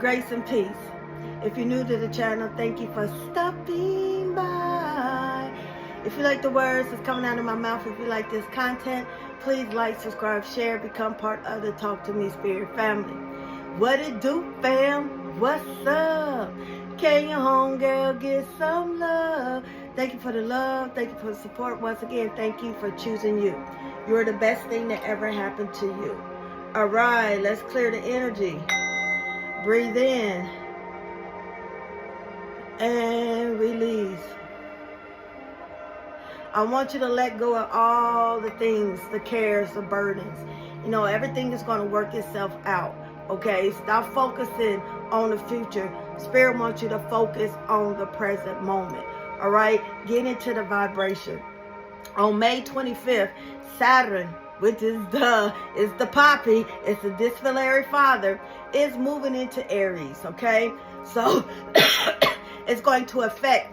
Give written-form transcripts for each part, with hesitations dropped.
grace and peace. If you're new to the channel, thank you for stopping by. If you like the words that's coming out of my mouth, if you like this content, please like, subscribe, share, become part of the Talk to Me Spirit family. What it do, fam? What's up? Can your homegirl get some love? Thank you for the love. Thank you for the support. Once again, thank you for choosing you. You're the best thing that ever happened to you. All right, let's clear the energy. Breathe in and release. I want you to let go of all the things, the cares, the burdens. You know, everything is going to work itself out. Okay, stop focusing on the future. Spirit wants you to focus on the present moment. All right, get into the vibration. On May 25th, Saturn, which is the poppy, it's the disciplinary father, is moving into Aries. Okay, so it's going to affect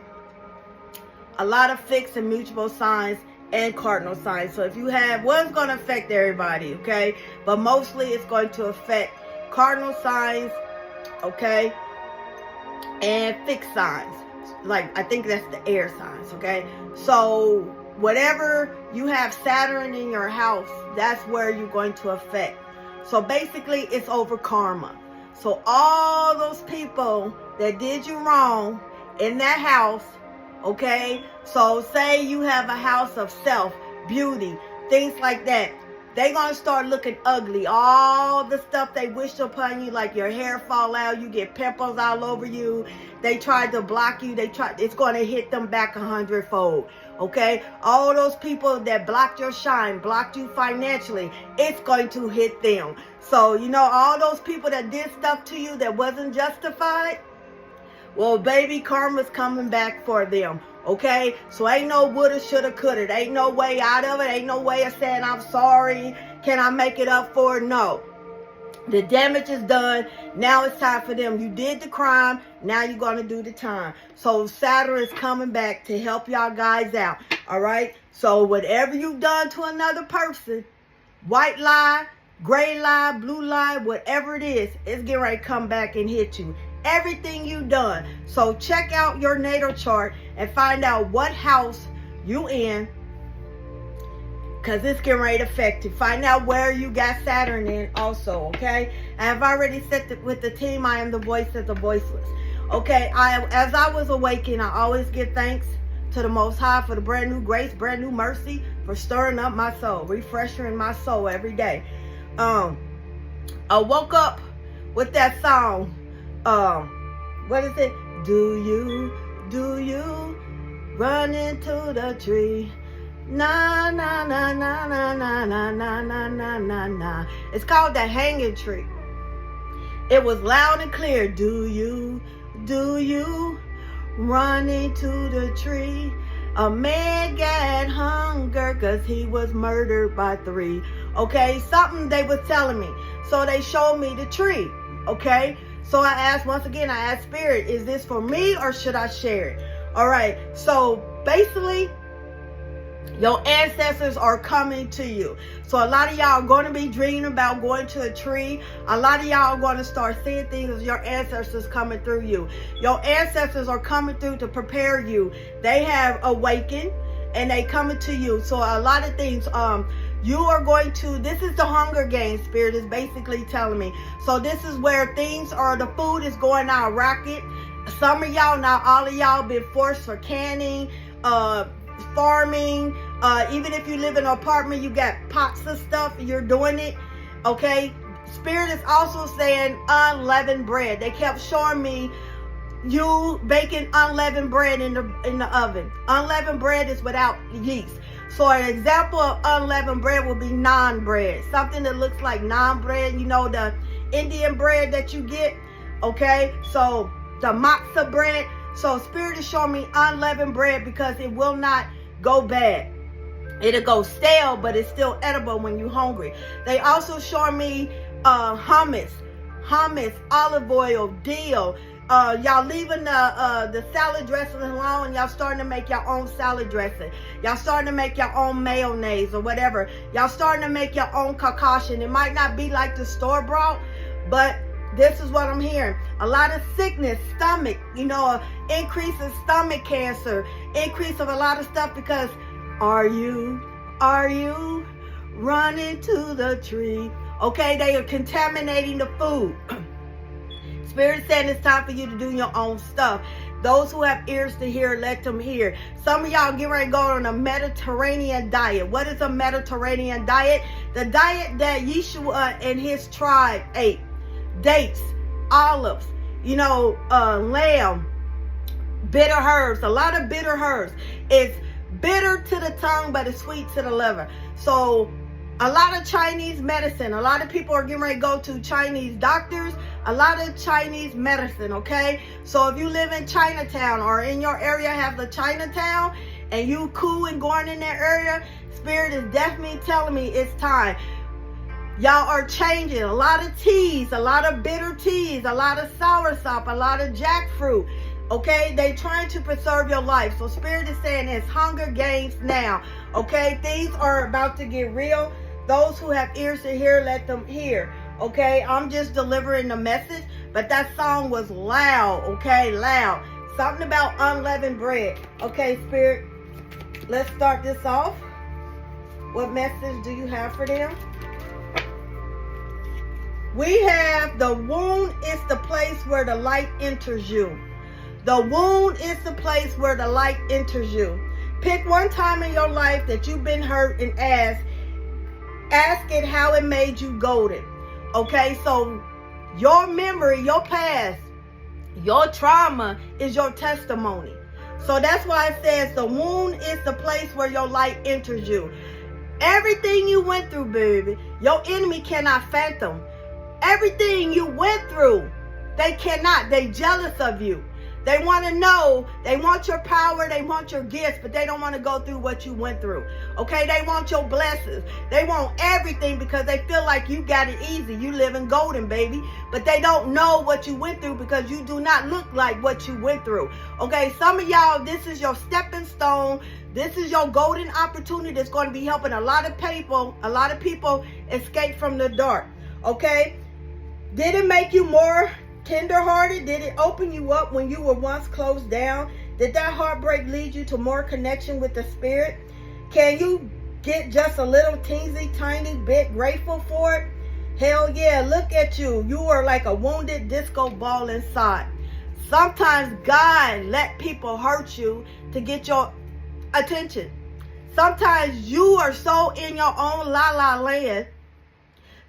a lot of fixed and mutual signs and cardinal signs. So if you have, well, it's going to affect everybody, okay? But mostly it's going to affect cardinal signs, okay? And fixed signs. Like, I think that's the air signs, okay? So whatever you have Saturn in your house, that's where you're going to affect. So basically it's over karma. So all those people that did you wrong in that house, okay, so say you have a house of self, beauty, things like that. They're going to start looking ugly. All the stuff they wished upon you, like your hair fall out, you get pimples all over you. They tried to block you. It's going to hit them back 100-fold. Okay? All those people that blocked your shine, blocked you financially, it's going to hit them. So, you know, all those people that did stuff to you that wasn't justified, well, baby, karma's coming back for them, okay? So ain't no woulda, shoulda, coulda. Ain't no way out of it. Ain't no way of saying, I'm sorry. Can I make it up for it? No. The damage is done. Now it's time for them. You did the crime. Now you're going to do the time. So Saturn is coming back to help y'all guys out, all right? So whatever you've done to another person, white lie, gray lie, blue lie, whatever it is, it's getting ready to come back and hit you. Everything you done. So check out your natal chart and find out what house you in, because it's getting ready to affect you. Find out where you got Saturn in also, okay? I have already said with the team, I am the voice of the voiceless. Okay, as I was awakened, I always give thanks to the Most High for the brand new grace, brand new mercy, for stirring up my soul, refreshing my soul every day. I woke up with that song. What is it? Do you run into the tree? Na na na na na na na na na na na na. It's called The Hanging Tree. It was loud and clear. Do you run into the tree? A man got hunger because he was murdered by 3. Okay, something they was telling me. So they showed me the tree. Okay. So I asked, once again, I asked Spirit, is this for me or should I share it? All right. So basically, your ancestors are coming to you. So a lot of y'all are going to be dreaming about going to a tree. A lot of y'all are going to start seeing things as your ancestors coming through you. Your ancestors are coming through to prepare you. They have awakened and they coming to you. So a lot of things, you are going to, this is the Hunger Games, Spirit is basically telling me. So this is where things are, the food is going out rocket. Some of y'all, not all of y'all, been forced for canning, farming. Even if you live in an apartment, you got pots of stuff, you're doing it. Okay. Spirit is also saying unleavened bread. They kept showing me you baking unleavened bread in the oven. Unleavened bread is without yeast. So an example of unleavened bread would be naan bread. Something that looks like naan bread. You know, the Indian bread that you get. Okay. So the matzah bread. So Spirit is showing me unleavened bread because it will not go bad. It'll go stale, but it's still edible when you're hungry. They also show me hummus, olive oil, dill. Y'all leaving the salad dressing alone, and y'all starting to make your own salad dressing. Y'all starting to make your own mayonnaise or whatever. Y'all starting to make your own concoction. It might not be like the store bought, but This is what I'm hearing. A lot of sickness, stomach, increase in stomach cancer, increase of a lot of stuff because are you running to the tree? Okay, they are contaminating the food. Spirit saying it's time for you to do your own stuff. Those who have ears to hear, let them hear. Some of y'all get ready to go on a Mediterranean diet. What is a Mediterranean diet? The diet that Yeshua and his tribe ate. Dates, olives, lamb, bitter herbs. A lot of bitter herbs. It's bitter to the tongue, but it's sweet to the liver. So a lot of Chinese medicine. A lot of people are getting ready to go to Chinese doctors. A lot of Chinese medicine, okay? So if you live in Chinatown or in your area have the Chinatown and you cool and going in that area, Spirit is definitely telling me it's time. Y'all are changing. A lot of teas, a lot of bitter teas, a lot of soursop, a lot of jackfruit. Okay, they trying to preserve your life. So Spirit is saying it's Hunger Games now. Okay, things are about to get real. Those who have ears to hear, let them hear. Okay, I'm just delivering the message, but that song was loud. Okay, loud. Something about unleavened bread. Okay, Spirit, let's start this off. What message do you have for them? We have the wound is the place where the light enters you. The wound is the place where the light enters you. Pick one time in your life that you've been hurt and ask it how it made you golden. Okay, so your memory, your past, your trauma is your testimony. So that's why it says the wound is the place where your light enters you. Everything you went through, baby, your enemy cannot fathom. Everything you went through, they cannot. They jealous of you. They want to know, they want your power, they want your gifts, but they don't want to go through what you went through. Okay, they want your blessings. They want everything because they feel like you got it easy. You live in golden, baby. But they don't know what you went through because you do not look like what you went through. Okay, some of y'all, this is your stepping stone. This is your golden opportunity that's going to be helping a lot of people escape from the dark. Okay, did it make you more tenderhearted? Did it open you up when you were once closed down? Did that heartbreak lead you to more connection with the Spirit? Can you get just a little teensy tiny bit grateful for it? Hell yeah, look at you. You are like a wounded disco ball inside. Sometimes God let people hurt you to get your attention. Sometimes you are so in your own la-la land.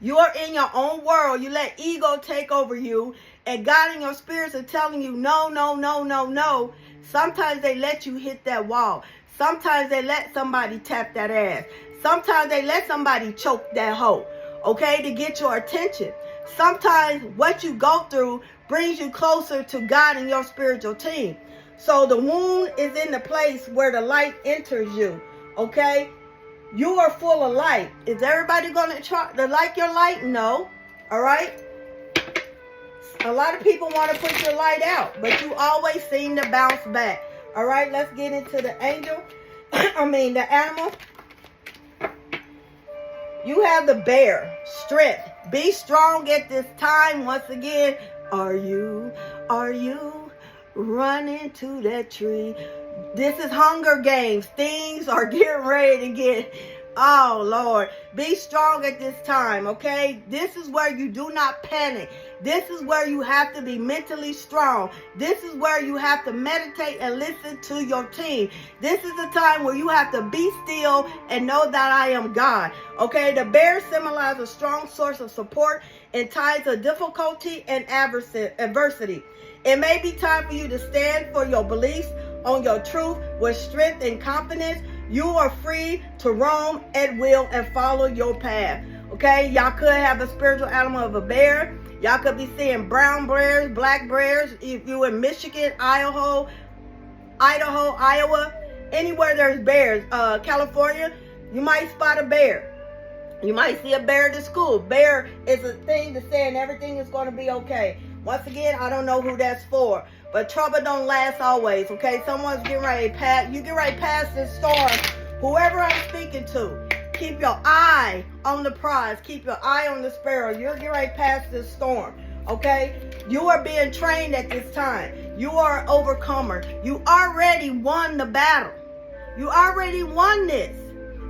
You are in your own world. You let ego take over you. And God and your spirits are telling you, no, no, no, no, no. Sometimes they let you hit that wall. Sometimes they let somebody tap that ass. Sometimes they let somebody choke that hoe. Okay, to get your attention. Sometimes what you go through brings you closer to God and your spiritual team. So the wound is in the place where the light enters you. Okay? You are full of light. Is everybody going to try to like your light? No. All right? A lot of people want to put your light out, but you always seem to bounce back. All right? Let's get into the angel. The animal. You have the bear. Strength. Be strong at this time. Once again, are you running to that tree? This is Hunger Games. Things are getting ready to get, oh Lord. Be strong at this time, okay? This is where you do not panic. This is where you have to be mentally strong. This is where you have to meditate and listen to your team. This is the time where you have to be still and know that I am God. Okay, the bear symbolizes a strong source of support in times of difficulty and adversity. It may be time for you to stand for your beliefs on your truth with strength and confidence. You are free to roam at will and follow your path. Okay, y'all could have a spiritual animal of a bear. Y'all could be seeing brown bears, black bears. If you're in Michigan, Idaho, Iowa, anywhere there's bears, California, you might spot a bear. You might see a bear at the school. Bear is a thing to say and everything is going to be okay. Once again, I don't know who that's for. But trouble don't last always, okay? Someone's getting ready to pass. You get ready to pass this storm. Whoever I'm speaking to, keep your eye on the prize. Keep your eye on the sparrow. You're getting ready to pass this storm, Okay? You are being trained at this time. You are an overcomer. You already won the battle. You already won this.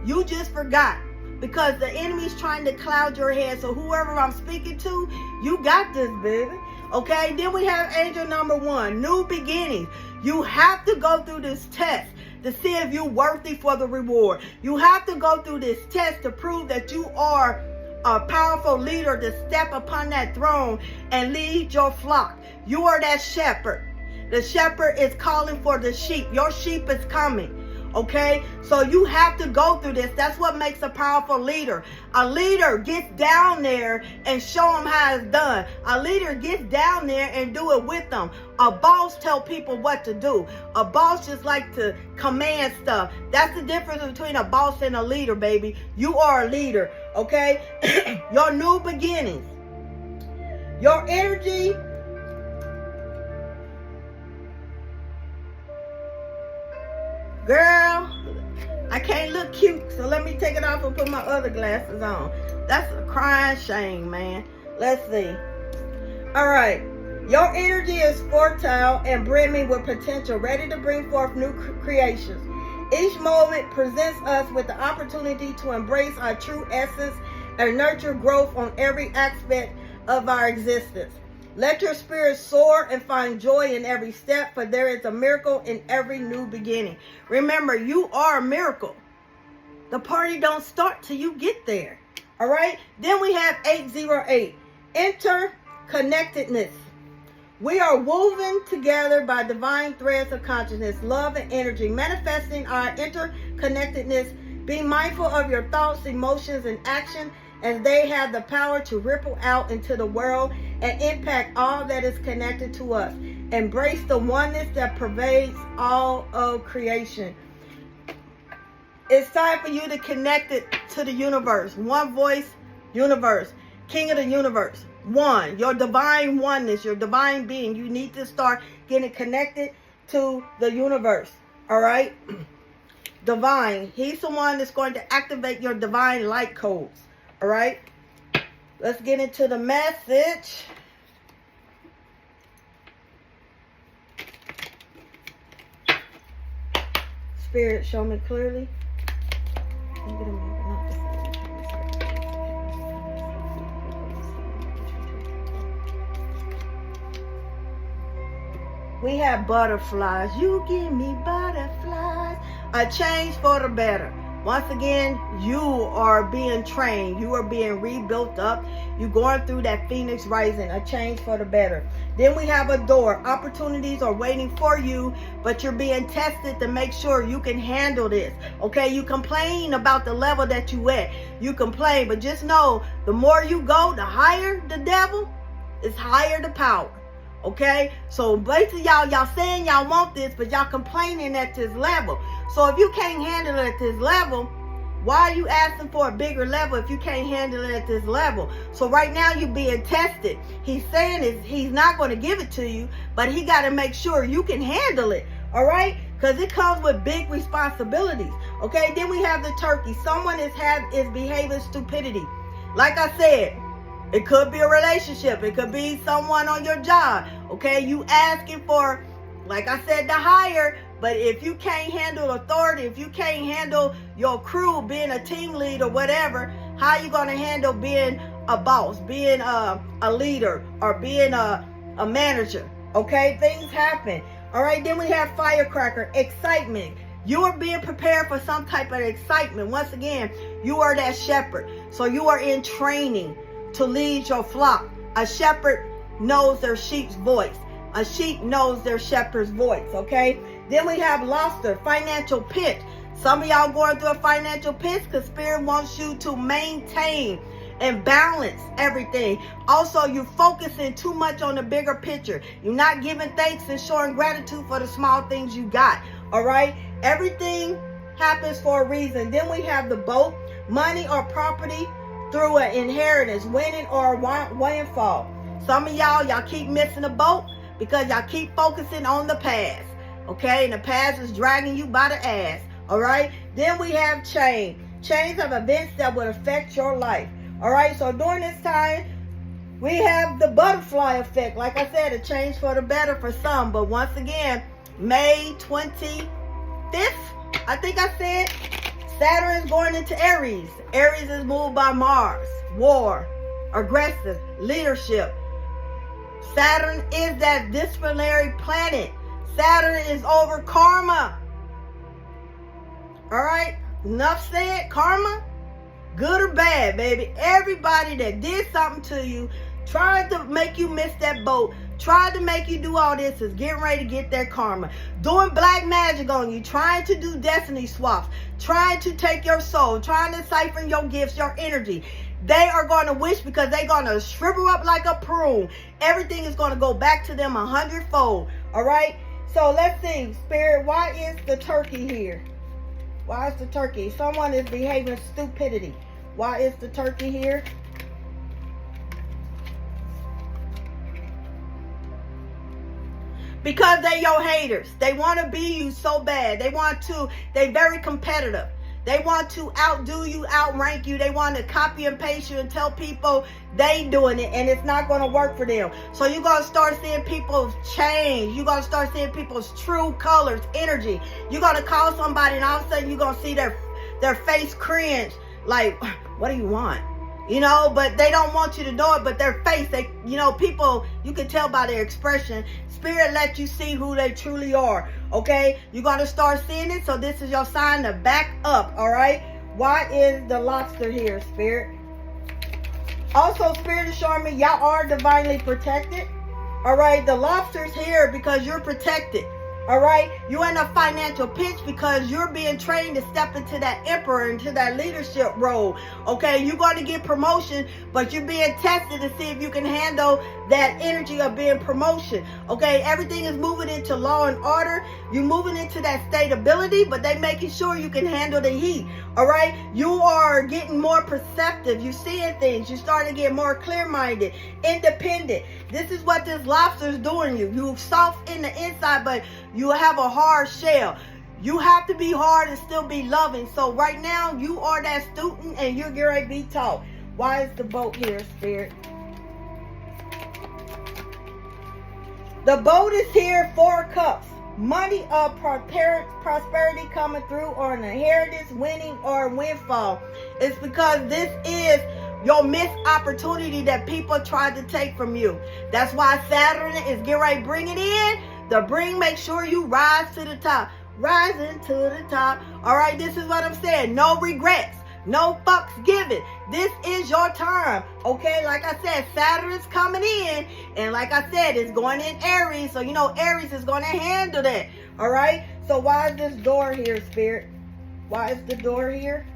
You just forgot. Because the enemy's trying to cloud your head. So whoever I'm speaking to, you got this, baby. Okay? Then we have angel number 1, new beginnings. You have to go through this test to see if you're worthy for the reward. You have to go through this test to prove that you are a powerful leader to step upon that throne and lead your flock. You are that shepherd. The shepherd is calling for the sheep. Your sheep is coming. Okay, so you have to go through this. That's what makes a powerful leader. A leader gets down there and show them how it's done. A leader gets down there and do it with them. A boss tell people what to do. A boss just like to command stuff. That's the difference between a boss and a leader, baby. You are a leader, okay? Your new beginnings. Your energy. Girl, I can't look cute, so let me take it off and put my other glasses on. That's a crying shame, man. Let's see. All right. Your energy is fertile and brimming with potential, ready to bring forth new creations. Each moment presents us with the opportunity to embrace our true essence and nurture growth on every aspect of our existence. Let your spirit soar and find joy in every step, for there is a miracle in every new beginning. Remember, you are a miracle. The party don't start till you get there. All right? Then we have 808, interconnectedness. We are woven together by divine threads of consciousness, love, and energy, manifesting our interconnectedness. Be mindful of your thoughts, emotions, and action, as they have the power to ripple out into the world and impact all that is connected to us. Embrace the oneness that pervades all of creation. It's time for you to connect it to the universe. One voice, universe. King of the universe. One. Your divine oneness, your divine being. You need to start getting connected to the universe. All right? Divine. He's the one that's going to activate your divine light codes. All right, let's get into the message. Spirit, show me clearly. We have butterflies. You give me butterflies. A change for the better. Once again, you are being trained. You are being rebuilt up. You're going through that phoenix rising, a change for the better. Then we have a door. Opportunities are waiting for you, but you're being tested to make sure you can handle this. Okay, you complain about the level that you at. You complain, but just know the more you go, the higher the devil, is higher the power. Okay, so basically y'all saying y'all want this, but y'all complaining at this level. So if you can't handle it at this level, why are you asking for a bigger level if you can't handle it at this level? So right now you're being tested. He's saying he's not going to give it to you, but he got to make sure you can handle it. All right, because it comes with big responsibilities. Okay, then we have the turkey. Someone is behaving stupidity. Like I said, it could be a relationship. It could be someone on your job. Okay, you asking for, like I said, the higher. But if you can't handle authority, if you can't handle your crew, being a team lead or whatever, how are you going to handle being a boss, being a leader, or being a manager? Okay, things happen. All right, then we have firecracker, excitement. You are being prepared for some type of excitement. Once again, you are that shepherd. So you are in training to lead your flock. A shepherd knows their sheep's voice. A sheep knows their shepherd's voice, okay? Then we have lobster, financial pit. Some of y'all going through a financial pit because Spirit wants you to maintain and balance everything. Also, you're focusing too much on the bigger picture. You're not giving thanks and showing gratitude for the small things you got, all right? Everything happens for a reason. Then we have the boat, money or property through an inheritance, winning or windfall. Some of y'all keep missing the boat because y'all keep focusing on the past. Okay, and the past is dragging you by the ass. All right, then we have chains of events that will affect your life. All right, so during this time, We have the butterfly effect. Like I said, a change for the better for some. But once again, May 25th, I think I said, Saturn is going into Aries. Aries is moved by Mars. War, aggressive, leadership. Saturn is that disciplinary planet. Saturn is over karma. All right? Enough said. Karma, good or bad, baby. Everybody that did something to you, tried to make you miss that boat, tried to make you do all this, is getting ready to get their karma. Doing black magic on you, trying to do destiny swaps, trying to take your soul, trying to siphon your gifts, your energy. They are going to wish, because they're going to shrivel up like a prune. Everything is going to go back to them 100-fold. All right? So let's see. Spirit, why is the turkey here? Why is the turkey? Someone is behaving stupidity. Why is the turkey here? Because they're your haters. They want to be you so bad. They're very competitive. They want to outdo you, outrank you. They want to copy and paste you and tell people they doing it, and it's not going to work for them. So you're going to start seeing people change. You're going to start seeing people's true colors, energy. You're going to call somebody, and all of a sudden you're going to see their face cringe. Like, what do you want? You know, but they don't want you to know it, but their face, people, you can tell by their expression. Spirit let you see who they truly are, okay? You're going to start seeing it, so this is your sign to back up, all right? Why is the lobster here, Spirit? Also, Spirit is showing me y'all are divinely protected, all right? The lobster's here because you're protected. All right, you're in a financial pinch because you're being trained to step into that emperor, into that leadership role. Okay, you're going to get promotion, but you're being tested to see if you can handle that energy of being promotion. Okay, everything is moving into law and order. You're moving into that stability, but they making sure you can handle the heat. All right, you are getting more perceptive. You're seeing things. You're starting to get more clear-minded, independent. This is what this lobster is doing you. You're soft in the inside, but you have a hard shell. You have to be hard and still be loving. So right now, you are that student and you're getting ready to be taught. Why is the boat here, Spirit? The boat is here, 4 cups. Money of prosperity coming through, or an inheritance, winning, or a windfall. It's because this is your missed opportunity that people tried to take from you. That's why Saturn is getting ready to bring it in. Make sure you rise to the top. Rising to the top. All right, this is what I'm saying. No regrets. No fucks given. This is your time. Okay, like I said, Saturn is coming in. And like I said, it's going in Aries. So, Aries is going to handle that. All right. So why is this door here, Spirit? Why is the door here?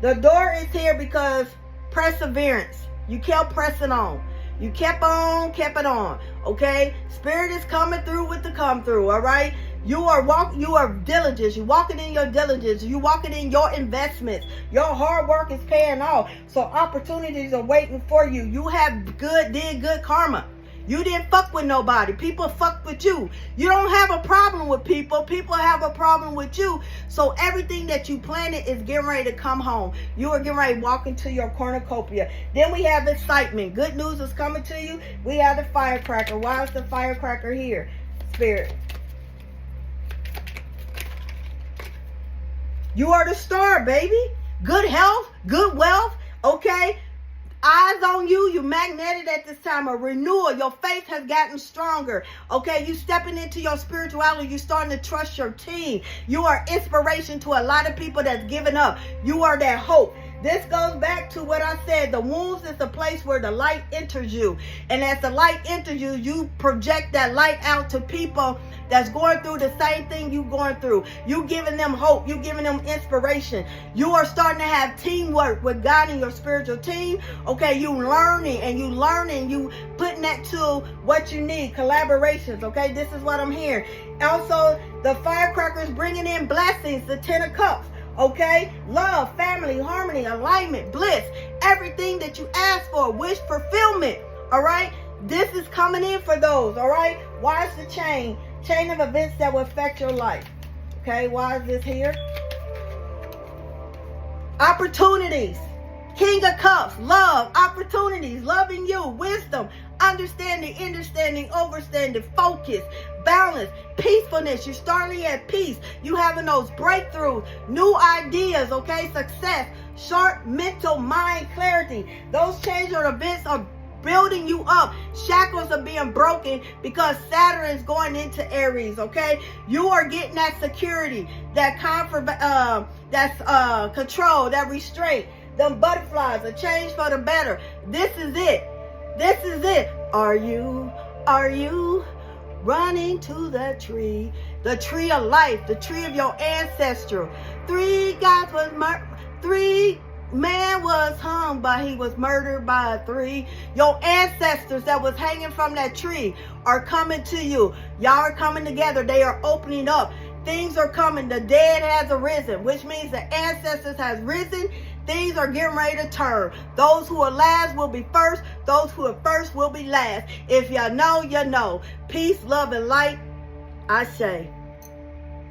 The door is here because perseverance. You kept pressing on. You kept it on. Okay? Spirit is coming through with the come through. All right? You are diligent. You're walking in your diligence. You're walking in your investments. Your hard work is paying off. So opportunities are waiting for you. You did good karma. You didn't fuck with nobody. People fucked with you. You don't have a problem with people. People have a problem with you. So everything that you planted is getting ready to come home. You are getting ready to walk into your cornucopia. Then we have excitement. Good news is coming to you. We have the firecracker. Why is the firecracker here, Spirit? You are the star, baby. Good health, good wealth, okay? Eyes on you. You're magnetic at this time. A renewal. Your faith has gotten stronger. Okay, you stepping into your spirituality. You starting to trust your team. You are inspiration to a lot of people that's given up. You are that hope. This goes back to what I said. The wounds is the place where the light enters you. And as the light enters you, you project that light out to people that's going through the same thing you're going through. You giving them hope. You giving them inspiration. You are starting to have teamwork with God and your spiritual team. Okay, you learning, you putting that to what you need. Collaborations, okay? This is what I'm hearing. Also, the firecrackers bringing in blessings, the 10 of cups. Okay, love, family, harmony, alignment, bliss, everything that you ask for, wish fulfillment. All right, this is coming in for those. All right, why is the chain of events that will affect your life? Okay, why is this here? Opportunities. King of Cups, love, opportunities, loving you, wisdom, understanding, overstanding, focus, balance, peacefulness. You're starting at peace. You having those breakthroughs, new ideas, okay? Success, sharp mental mind clarity. Those change or events are building you up. Shackles are being broken because Saturn is going into Aries, okay? You are getting that security, that comfort, that's control, that restraint. Them butterflies, a change for the better. This is it. This is it. Are you running to the tree of life, the tree of your ancestral? Three man was hung, but he was murdered by three. Your ancestors that was hanging from that tree are coming to you. Y'all are coming together. They are opening up. Things are coming. The dead has arisen, which means the ancestors has risen. Things are getting ready to turn. Those who are last will be first. Those who are first will be last. If you know, you know. Peace, love, and light. I say.